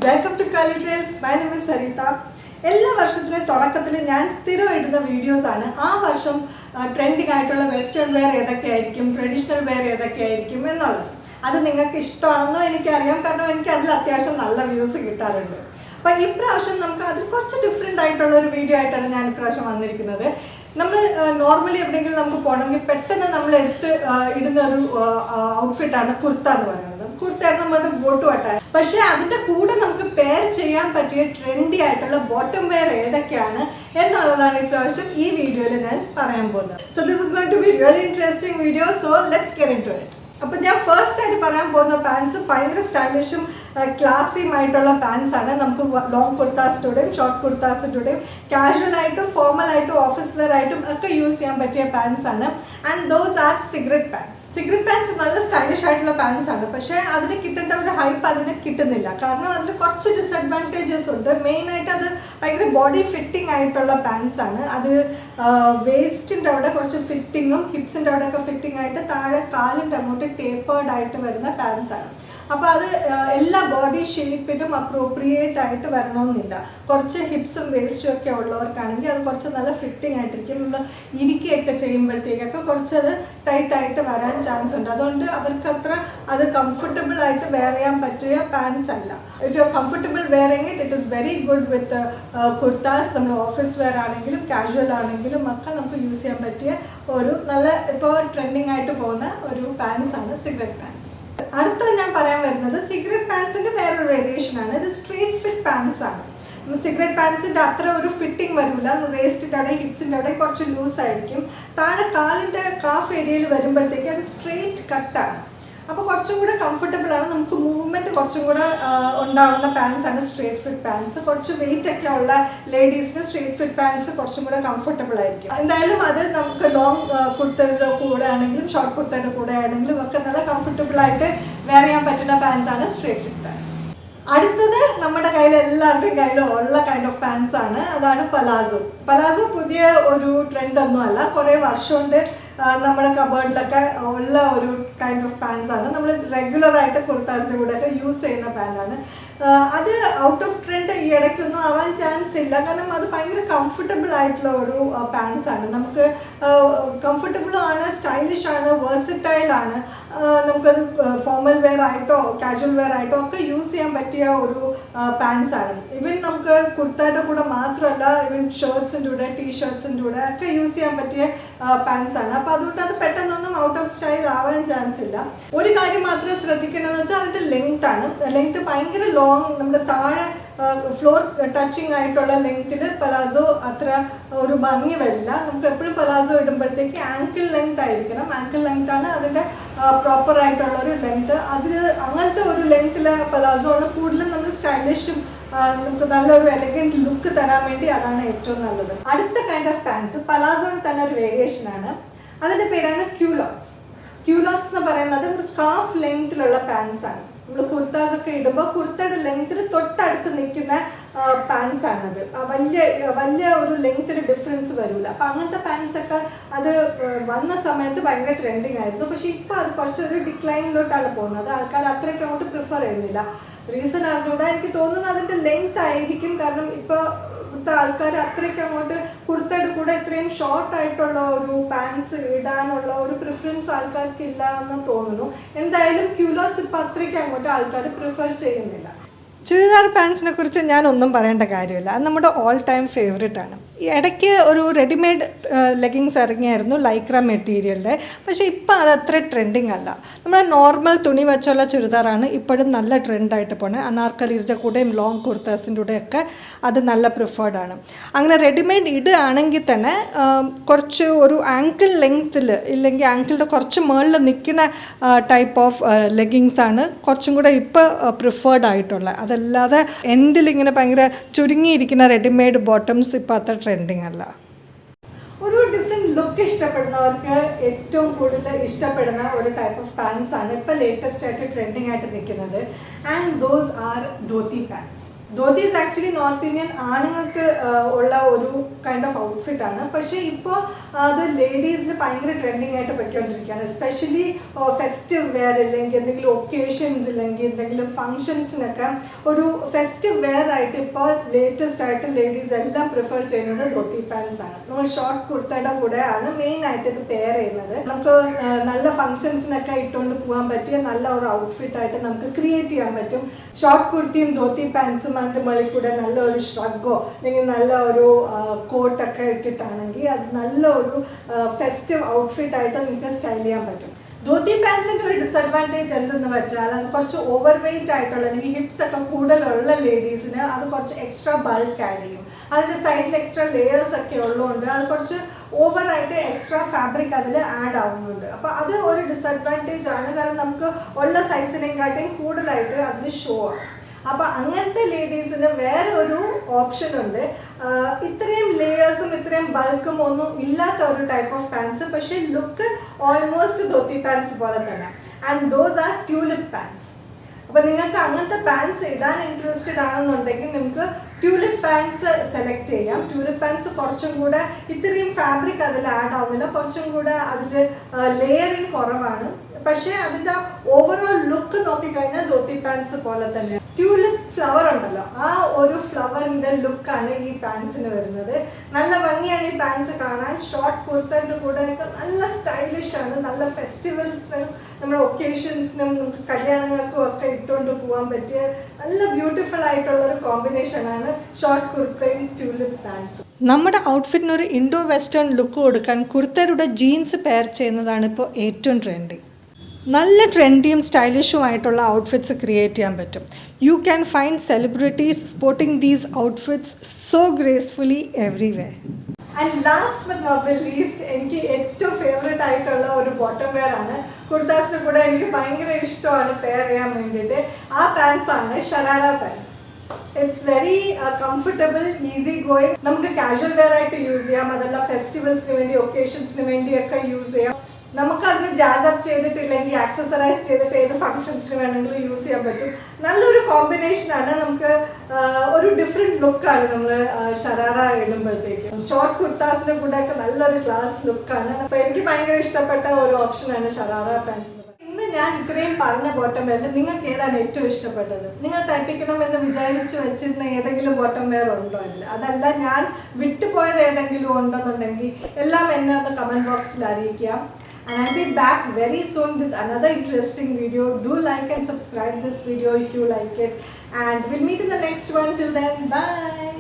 Welcome to Kali Trails. My name is Sarita. എല്ലാ വർഷത്തിലെ തുടക്കത്തിൽ ഞാൻ സ്ഥിരം ഇടുന്ന വീഡിയോസാണ്. ആ വർഷം ട്രെൻഡിങ് ആയിട്ടുള്ള വെസ്റ്റേൺ വെയർ ഏതൊക്കെയായിരിക്കും, ട്രഡീഷണൽ വെയർ ഏതൊക്കെയായിരിക്കും എന്നുള്ളത്. അത് നിങ്ങൾക്ക് ഇഷ്ടമാണെന്നോ എനിക്കറിയാം, കാരണം എനിക്ക് അതിൽ അത്യാവശ്യം നല്ല വ്യൂസ് കിട്ടാറുണ്ട്. അപ്പോൾ ഇപ്രാവശ്യം നമുക്ക് അതിൽ കുറച്ച് ഡിഫറെൻ്റ് ആയിട്ടുള്ള ഒരു വീഡിയോ ആയിട്ടാണ് ഞാൻ ഇപ്രാവശ്യം വന്നിരിക്കുന്നത്. നമ്മൾ നോർമലി എവിടെയെങ്കിലും നമുക്ക് പോകണമെങ്കിൽ പെട്ടെന്ന് നമ്മൾ ഇടുന്ന ഒരു ഔട്ട്ഫിറ്റാണ് കുർത്ത എന്ന് പറയുന്നത്. കുർത്തയാണ് നമ്മളുടെ ഗോ ടു അറ്റാക്ക്. പക്ഷേ അതിൻ്റെ കൂടെ നമുക്ക് പെയർ ചെയ്യാൻ പറ്റിയ ട്രെൻഡി ആയിട്ടുള്ള ബോട്ടം വെയർ ഏതൊക്കെയാണ് എന്നുള്ളതാണ് ഇപ്രാവശ്യം ഈ വീഡിയോയിൽ ഞാൻ പറയാൻ പോകുന്നത്. So this is going to be really interesting video. So let's get into it. അപ്പോൾ ഞാൻ ഫസ്റ്റ് ആയിട്ട് പറയാൻ പോകുന്ന പാൻസ് ഭയങ്കര സ്റ്റൈലിഷും ക്ലാസിയും ആയിട്ടുള്ള പാൻസ് ആണ്. നമുക്ക് ലോങ് കുർത്താസിലൂടെയും ഷോർട്ട് കുർത്താസിലൂടെയും കാഷ്വൽ ആയിട്ടും ഫോർമൽ ആയിട്ടും ഓഫീസ് വെയർ ആയിട്ടും ഒക്കെ യൂസ് ചെയ്യാൻ പറ്റിയ പാൻസ് ആണ്. And those are cigarette pants. Cigarette pants നല്ല സ്റ്റൈലിഷ് ആയിട്ടുള്ള പാൻസ് ആണ്. പക്ഷേ അതിന് കിട്ടേണ്ട ഒരു ഹൈപ്പ് അതിന് കിട്ടുന്നില്ല. കാരണം അതിൽ കുറച്ച് ഡിസഡ്വാൻറ്റേജസ് ഉണ്ട്. മെയിനായിട്ട് അത് ഭയങ്കര ബോഡി ഫിറ്റിംഗ് ആയിട്ടുള്ള പാൻസ് ആണ്. അത് വേസ്റ്റിൻ്റെ അവിടെ കുറച്ച് ഫിറ്റിങ്ങും ഹിപ്സിൻ്റെ അവിടെയൊക്കെ ഫിറ്റിംഗ് ആയിട്ട് താഴെ കാലിൻ്റെ അങ്ങോട്ട് ടേപ്പേർഡ് ആയിട്ട് വരുന്ന പാൻസ് ആണ്. അപ്പോൾ അത് എല്ലാ ബോഡി ഷേപ്പിനും അപ്രോപ്രിയേറ്റ് ആയിട്ട് വരണമെന്നില്ല. കുറച്ച് ഹിപ്സും വേസ്റ്റും ഒക്കെ ഉള്ളവർക്കാണെങ്കിൽ അത് കുറച്ച് നല്ല ഫിറ്റിംഗ് ആയിട്ടിരിക്കും. നമ്മൾ ഇരിക്കുകയൊക്കെ ചെയ്യുമ്പോഴത്തേക്കൊക്കെ കുറച്ചത് ടൈറ്റായിട്ട് വരാൻ ചാൻസ് ഉണ്ട്. അതുകൊണ്ട് അവർക്ക് അത്ര അത് കംഫർട്ടബിൾ ആയിട്ട് വെയർ ചെയ്യാൻ പറ്റിയ പാൻസ് അല്ല. If you are comfortable wearing it it is very good with kurtas. നമ്മൾ ഓഫീസ് വെയർ ആണെങ്കിലും കാഷ്വൽ ആണെങ്കിലും ഒക്കെ നമുക്ക് യൂസ് ചെയ്യാൻ പറ്റിയ ഒരു നല്ല ഇപ്പോൾ ട്രെൻഡിങ് ആയിട്ട് പോകുന്ന ഒരു പാൻസ് ആണ് സിഗരറ്റ് പാൻസ്. അടുത്ത ഞാൻ പറയാൻ വരുന്നത് സിഗരറ്റ് പാൻസിന്റെ വേറൊരു വേരിയേഷൻ ആണ്. ഇത് സ്ട്രെയിറ്റ് ഫിറ്റ് പാൻസ് ആണ്. സിഗരറ്റ് പാൻസിന്റെ അത്ര ഒരു ഫിറ്റിംഗ് വരില്ല. വേസ്റ്റിൻ്റെ അവിടെ ഹിപ്സിൻ്റെ അവിടെ കുറച്ച് ലൂസ് ആയിരിക്കും. താഴെ കാലിൻ്റെ കാഫ് ഏരിയയിൽ വരുമ്പോഴത്തേക്ക് അത് സ്ട്രെയിറ്റ് കട്ടാണ്. അപ്പോൾ കുറച്ചും കൂടെ കംഫർട്ടബിൾ ആണ്. നമുക്ക് മൂവ്മെൻറ്റ് കുറച്ചും കൂടെ ഉണ്ടാകുന്ന പാൻസ് ആണ് സ്ട്രെയിറ്റ് ഫിറ്റ് പാൻസ്. കുറച്ച് വെയിറ്റ് ഒക്കെ ഉള്ള ലേഡീസിന് സ്ട്രെയിറ്റ് ഫിറ്റ് പാൻസ് കുറച്ചും കൂടെ കംഫർട്ടബിൾ ആയിരിക്കും. എന്തായാലും അത് നമുക്ക് ലോങ് കുർത്തയുടെ കൂടെ ആണെങ്കിലും ഷോർട്ട് കുർത്തയുടെ കൂടെ ആണെങ്കിലും ഒക്കെ നല്ല കംഫർട്ടബിൾ ആയിട്ട് വെയർ ചെയ്യാൻ പറ്റുന്ന പാൻസ് ആണ് സ്ട്രെയിറ്റ് ഫിറ്റ് പാൻസ്. അടുത്തത് നമ്മുടെ കയ്യിൽ എല്ലാവരുടെയും കയ്യിലും ഉള്ള കൈൻഡ് ഓഫ് പാൻസ് ആണ്. അതാണ് പലാസോ. പലാസോ പുതിയ ഒരു ട്രെൻഡ് ഒന്നും അല്ല. കുറേ വർഷം കൊണ്ട് നമ്മുടെ കബേർഡിലൊക്കെ ഉള്ള ഒരു കൈൻഡ് ഓഫ് പാൻസ് ആണ്. നമ്മൾ റെഗുലറായിട്ട് കുർത്താസിൻ്റെ കൂടെയൊക്കെ യൂസ് ചെയ്യുന്ന പാൻറ്റാണ്. അത് ഔട്ട് ഓഫ് ട്രെൻഡ് ഈ ഇടയ്ക്കൊന്നും ആവാൻ ചാൻസ് ഇല്ല. കാരണം അത് ഭയങ്കര കംഫർട്ടബിൾ ആയിട്ടുള്ള ഒരു പാൻസ് ആണ്. നമുക്ക് കംഫർട്ടബിളും ആണ്, സ്റ്റൈലിഷ് ആണ്, വേഴ്സറ്റൈൽ ആണ്. നമുക്കത് ഫോർമൽ വെയർ ആയിട്ടോ കാഷ്വൽ വെയർ ആയിട്ടോ ഒക്കെ യൂസ് ചെയ്യാൻ പറ്റിയ ഒരു പാൻസ് ആണ്. ഇവൻ നമുക്ക് കുർത്തയുടെ കൂടെ മാത്രമല്ല, ഇവൻ ഷർട്ട്സിൻ്റെ കൂടെ ടീഷർട്ട്സിൻ്റെ കൂടെ ഒക്കെ യൂസ് ചെയ്യാൻ പറ്റിയ പാൻസ് ആണ്. അപ്പോൾ അതുകൊണ്ട് അത് പെട്ടെന്നൊന്നും ഔട്ട് ഓഫ് സ്റ്റൈൽ ആവാൻ ചാൻസ് ഇല്ല. ഒരു കാര്യം മാത്രം ശ്രദ്ധിക്കണമെന്ന് വെച്ചാൽ അതിൻ്റെ ലെങ്ത് ആണ്. ലെങ്ത് ഭയങ്കര ലോങ്, നമ്മുടെ താഴെ ഫ്ലോർ ടച്ചിങ് ആയിട്ടുള്ള ലെങ്ത്തിൽ പലാസോ അത്ര ഒരു ഭംഗി വരില്ല. നമുക്ക് എപ്പോഴും പലാസോ ഇടുമ്പോഴത്തേക്ക് ആങ്കിൾ ലെങ്ത് ആയിരിക്കണം. ആങ്കിൾ ലെങ്ത് ആണ് അതിൻ്റെ പ്രോപ്പർ ആയിട്ടുള്ള ഒരു ലെങ്ത്. അതിന് അങ്ങനത്തെ ഒരു ലെങ്ത്തിലെ പലാസോ ആണ് കൂടുതലും നമ്മൾ സ്റ്റൈലിഷും നമുക്ക് നല്ലൊരു എലഗൻറ്റ് ലുക്ക് തരാൻ വേണ്ടി അതാണ് ഏറ്റവും നല്ലത്. അടുത്ത കൈൻഡ് ഓഫ് പാൻസ് പലാസോയുടെ തന്നെ ഒരു വേരിയേഷൻ ആണ്. അതിൻ്റെ പേരാണ് ക്യൂലോട്ട്സ്. ക്യൂലോട്ട്സ് എന്ന് പറയുന്നത് ഒരു കാഫ് ലെങ്ത്തിലുള്ള പാൻസ് ആണ്. നമ്മൾ കുർത്താസ് ഒക്കെ ഇടുമ്പോൾ കുർത്തയുടെ ലെങ്ത്തിന് തൊട്ടടുത്ത് നിൽക്കുന്ന പാൻസ് ആണത്. വലിയ ഒരു ലെങ്ത്തിന് ഡിഫറൻസ് വരില്ല. അപ്പം അങ്ങനത്തെ പാൻസൊക്കെ അത് വന്ന സമയത്ത് ഭയങ്കര ട്രെൻഡിങ് ആയിരുന്നു. പക്ഷേ ഇപ്പോൾ അത് കുറച്ചൊരു ഡിക്ലൈനിലോട്ടാണ് പോകുന്നത്. ആൾക്കാർ അത്രയ്ക്ക് അങ്ങോട്ട് പ്രിഫർ ചെയ്യുന്നില്ല. റീസൺ അറിഞ്ഞൂടെ, എനിക്ക് തോന്നുന്നു അതിൻ്റെ ലെങ്ത് ആയിരിക്കും. കാരണം ഇപ്പോൾ ഇവിടുത്തെ ആൾക്കാർ അത്രയ്ക്ക് അങ്ങോട്ട് കുർത്തയുടെ കൂടെ ഇത്രയും ഷോർട്ട് ആയിട്ടുള്ള ഒരു പാൻസ് ഇടാനുള്ള ഒരു പ്രിഫറൻസ് ആൾക്കാർക്ക് ഇല്ല എന്ന് തോന്നുന്നു. എന്തായാലും ക്യൂലോട്ട്സ് ഇപ്പോൾ അത്രയ്ക്ക് അങ്ങോട്ട് ആൾക്കാർ പ്രിഫർ ചെയ്യുന്നില്ല. ചുരിദാർ പാൻസിനെ കുറിച്ച് ഞാനൊന്നും പറയേണ്ട കാര്യമില്ല. അത് നമ്മുടെ ഓൾ ടൈം ഫേവറേറ്റ് ആണ്. ഈ ഇടയ്ക്ക് ഒരു റെഡിമെയ്ഡ് ലെഗിങ്സ് ഇറങ്ങിയായിരുന്നു ലൈക്ര മെറ്റീരിയലിൻ്റെ. പക്ഷേ ഇപ്പോൾ അത് അത്ര ട്രെൻഡിങ് അല്ല. നമ്മുടെ നോർമൽ തുണി വെച്ചുള്ള ചുരിദാറാണ് ഇപ്പോഴും നല്ല ട്രെൻഡായിട്ട് പോണത്. അനാർക്കലീസിൻ്റെ കൂടെയും ലോങ് കുർത്താസിൻ്റെ കൂടെയൊക്കെ അത് നല്ല പ്രിഫേർഡ് ആണ്. അങ്ങനെ റെഡിമെയ്ഡ് ഇടുകയാണെങ്കിൽ തന്നെ കുറച്ച് ഒരു ആങ്കിൾ ലെങ്ത്തിൽ ഇല്ലെങ്കിൽ ആങ്കിളിൻ്റെ കുറച്ച് മുകളിൽ നിൽക്കുന്ന ടൈപ്പ് ഓഫ് ലെഗിങ്സ് ആണ് കുറച്ചും കൂടെ ഇപ്പോൾ പ്രിഫേർഡ് ആയിട്ടുള്ളത്. അതല്ലാതെ എൻഡിൽ ഇങ്ങനെ ഭയങ്കര ചുരുങ്ങിയിരിക്കുന്ന റെഡിമെയ്ഡ് ബോട്ടംസ് ഇപ്പോൾ അത്ര ട്രെൻഡിങ് അല്ല. ഒരു ഡിഫറെൻറ്റ് ലുക്ക് ഇഷ്ടപ്പെടുന്നവർക്ക് ഏറ്റവും കൂടുതൽ ഇഷ്ടപ്പെടുന്ന ഒരു ടൈപ്പ് ഓഫ് പാൻസ് ആണ് ഇപ്പോൾ ലേറ്റസ്റ്റ് ആയിട്ട് ട്രെൻഡിങ് ആയിട്ട് നിൽക്കുന്നത്. And those are dhoti pants. Dhoti is actually North Indian ആണുങ്ങൾക്ക് ഉള്ള ഒരു കൈൻഡ് ഓഫ് ഔട്ട്ഫിറ്റ് ആണ്. പക്ഷേ ഇപ്പോൾ അത് ലേഡീസിന് ഭയങ്കര ട്രെൻഡിങ് ആയിട്ട് പൊയ്ക്കൊണ്ടിരിക്കുകയാണ്. എസ്പെഷ്യലി ഫെസ്റ്റീവ് വെയർ ഇല്ലെങ്കിൽ എന്തെങ്കിലും ഒക്കേഷൻസ് ഇല്ലെങ്കിൽ എന്തെങ്കിലും ഫങ്ഷൻസിനൊക്കെ ഒരു ഫെസ്റ്റീവ് വെയർ ആയിട്ട് ഇപ്പോൾ ലേറ്റസ്റ്റ് ആയിട്ട് ലേഡീസ് എല്ലാം പ്രിഫർ ചെയ്യുന്നത് ധോത്തി പാൻസ് ആണ്. നമ്മൾ ഷോർട്ട് കുർത്തയുടെ കൂടെ ആണ് മെയിൻ ആയിട്ട് ഇത് പെയർ ചെയ്യുന്നത്. നമുക്ക് നല്ല ഫങ്ഷൻസിനൊക്കെ ഇട്ടുകൊണ്ട് പോകാൻ പറ്റിയ നല്ല ഒരു ഔട്ട്ഫിറ്റ് ആയിട്ട് നമുക്ക് ക്രിയേറ്റ് ചെയ്യാൻ പറ്റും. ഷോർട്ട് കുർത്തിയും ധോത്തി പാൻസും അതിൻ്റെ മുകളിൽ കൂടെ നല്ല ഒരു ഷ്രഗോ അല്ലെങ്കിൽ നല്ല ഒരു കോട്ടൊക്കെ ഇട്ടിട്ടാണെങ്കിൽ അത് നല്ല ഒരു ഫെസ്റ്റീവ് ഔട്ട്ഫിറ്റ് ആയിട്ട് നിങ്ങൾക്ക് സ്റ്റൈൽ ചെയ്യാൻ പറ്റും. ധോത്തി പാൻസിൻ്റെ ഒരു ഡിസഡ്വാൻറ്റേജ് എന്തെന്ന് വെച്ചാൽ അത് കുറച്ച് ഓവർ വെയ്റ്റ് ആയിട്ടുള്ള അല്ലെങ്കിൽ ഹിപ്സ് ഒക്കെ കൂടുതലുള്ള ലേഡീസിന് അത് കുറച്ച് എക്സ്ട്രാ ബൾക്ക് ആഡ് ചെയ്യും. അതിൻ്റെ സൈഡിൽ എക്സ്ട്രാ ലെയേഴ്സ് ഒക്കെ ഉള്ളതുകൊണ്ട് അത് കുറച്ച് ഓവറായിട്ട് എക്സ്ട്രാ ഫാബ്രിക് അതിൽ ആഡ് ആവുന്നുണ്ട്. അപ്പോൾ അത് ഒരു ഡിസഡ്വാൻറ്റേജ് ആണ്. കാരണം നമുക്ക് ഉള്ള സൈസിനെക്കാട്ടും കൂടുതലായിട്ട് അതിന് ഷോ ആണ്. അപ്പോൾ അങ്ങനത്തെ ലേഡീസിന് വേറെ ഒരു ഓപ്ഷൻ ഉണ്ട്. ഇത്രയും ലേയേഴ്സും ഇത്രയും ബൾക്കും ഒന്നും ഇല്ലാത്ത ഒരു ടൈപ്പ് ഓഫ് പാൻസ്, പക്ഷേ ലുക്ക് ഓൾമോസ്റ്റ് ധോത്തി പാൻസ് പോലെ തന്നെ. And those are tulip pants. അപ്പോൾ നിങ്ങൾക്ക് അങ്ങനത്തെ പാൻസ് ഇടാൻ ഇൻട്രസ്റ്റഡ് ആണെന്നുണ്ടെങ്കിൽ നിങ്ങൾക്ക് ട്യൂലിപ്പ് പാൻസ് സെലക്ട് ചെയ്യാം. ട്യൂലിപ്പ് പാൻസ് കുറച്ചും കൂടെ ഇത്രയും ഫാബ്രിക് അതിൽ ആഡ് ആവുന്നില്ല, കുറച്ചും കൂടെ അതിൽ ലെയറിങ് കുറവാണ്. പക്ഷേ അതിൻ്റെ ഓവറോൾ ലുക്ക് നോക്കിക്കഴിഞ്ഞാൽ ധോത്തി പാൻസ് പോലെ തന്നെ. ട്യൂലിപ്പ് ഫ്ലവർ ഉണ്ടല്ലോ, ആ ഒരു ഫ്ലവറിൻ്റെ ലുക്കാണ് ഈ പാൻസിന് വരുന്നത്. നല്ല ഭംഗിയാണ് ഈ പാൻസ് കാണാൻ. ഷോർട്ട് കുർത്തൻ്റെ കൂടെ നല്ല സ്റ്റൈലിഷ് ആണ്. നല്ല ഫെസ്റ്റിവൽസിനും നമ്മുടെ ഒക്കേഷൻസിനും നമുക്ക് കല്യാണങ്ങൾക്കും ഒക്കെ ഇട്ടുകൊണ്ട് പോകാൻ പറ്റിയ നല്ല ബ്യൂട്ടിഫുൾ ആയിട്ടുള്ള ഒരു കോമ്പിനേഷനാണ് ഷോർട്ട് കുർത്തയും ട്യൂലിപ്പ് പാൻസും. നമ്മുടെ ഔട്ട്ഫിറ്റിനൊരു ഇൻഡോ വെസ്റ്റേൺ ലുക്ക് കൊടുക്കാൻ കുർത്തയുടെ ജീൻസ് പെയർ ചെയ്യുന്നതാണ് ഇപ്പോൾ ഏറ്റവും ട്രെൻഡിങ്. നല്ല ട്രെൻഡിയും സ്റ്റൈലിഷും ആയിട്ടുള്ള ഔട്ട്ഫിറ്റ്സ് ക്രിയേറ്റ് ചെയ്യാൻ പറ്റും. You can find celebrities sporting these outfits so gracefully everywhere. And last but not the least, എനിക്ക് ഏറ്റവും ഫേവറേറ്റ് ആയിട്ടുള്ള ഒരു ബോട്ടം വെയർ ആണ്. കുർത്താസിന് കൂടെ എനിക്ക് ഭയങ്കര ഇഷ്ടമാണ് പെയർ ചെയ്യാൻ വേണ്ടിയിട്ട്. ആ പാൻസ് ആണ് sharara pants. It's very comfortable, easy going. നമുക്ക് കാഷ്വൽ വെയർ ആയിട്ട് യൂസ് ചെയ്യാം, അതല്ല ഫെസ്റ്റിവൽസിന് വേണ്ടി ഒക്കേഷൻസിന് വേണ്ടിയൊക്കെ യൂസ് ചെയ്യാം. നമുക്കതിന് ജാസപ്പ് ചെയ്തിട്ടില്ലെങ്കിൽ ആക്സസറൈസ് ചെയ്തിട്ട് ഏത് ഫങ്ഷൻസിന് വേണമെങ്കിലും യൂസ് ചെയ്യാൻ പറ്റും. നല്ലൊരു കോമ്പിനേഷനാണ്. നമുക്ക് ഒരു ഡിഫറെൻറ്റ് ലുക്കാണ് നമ്മൾ ഷരാറ ഇടുമ്പോഴത്തേക്ക്. ഷോർട്ട് കുർത്താസിൻ്റെ കൂടെയൊക്കെ നല്ലൊരു ക്ലാസ് ലുക്കാണ്. അപ്പോൾ എനിക്ക് ഭയങ്കര ഇഷ്ടപ്പെട്ട ഒരു ഓപ്ഷനാണ് ഷരാറ പാൻസ്. ഇന്ന് ഞാൻ ഇത്രയും പറഞ്ഞ ബോട്ടം വെയറിൽ നിങ്ങൾക്ക് ഏതാണ് ഏറ്റവും ഇഷ്ടപ്പെട്ടത്? നിങ്ങൾ തട്ടിക്കണമെന്ന് വിചാരിച്ച് വെച്ചിരുന്ന ഏതെങ്കിലും ബോട്ടം വെയർ ഉണ്ടോ? ഇല്ല. അതല്ല ഞാൻ വിട്ടുപോയത് ഏതെങ്കിലും ഉണ്ടോയെന്നുണ്ടെങ്കിൽ എല്ലാം എന്നെ ഒന്ന് കമൻറ്റ് ബോക്സിൽ അറിയിക്കാം. And I'll be back very soon with another interesting video. Do like and subscribe this video if you like it. And we'll meet in the next one. Till then, bye.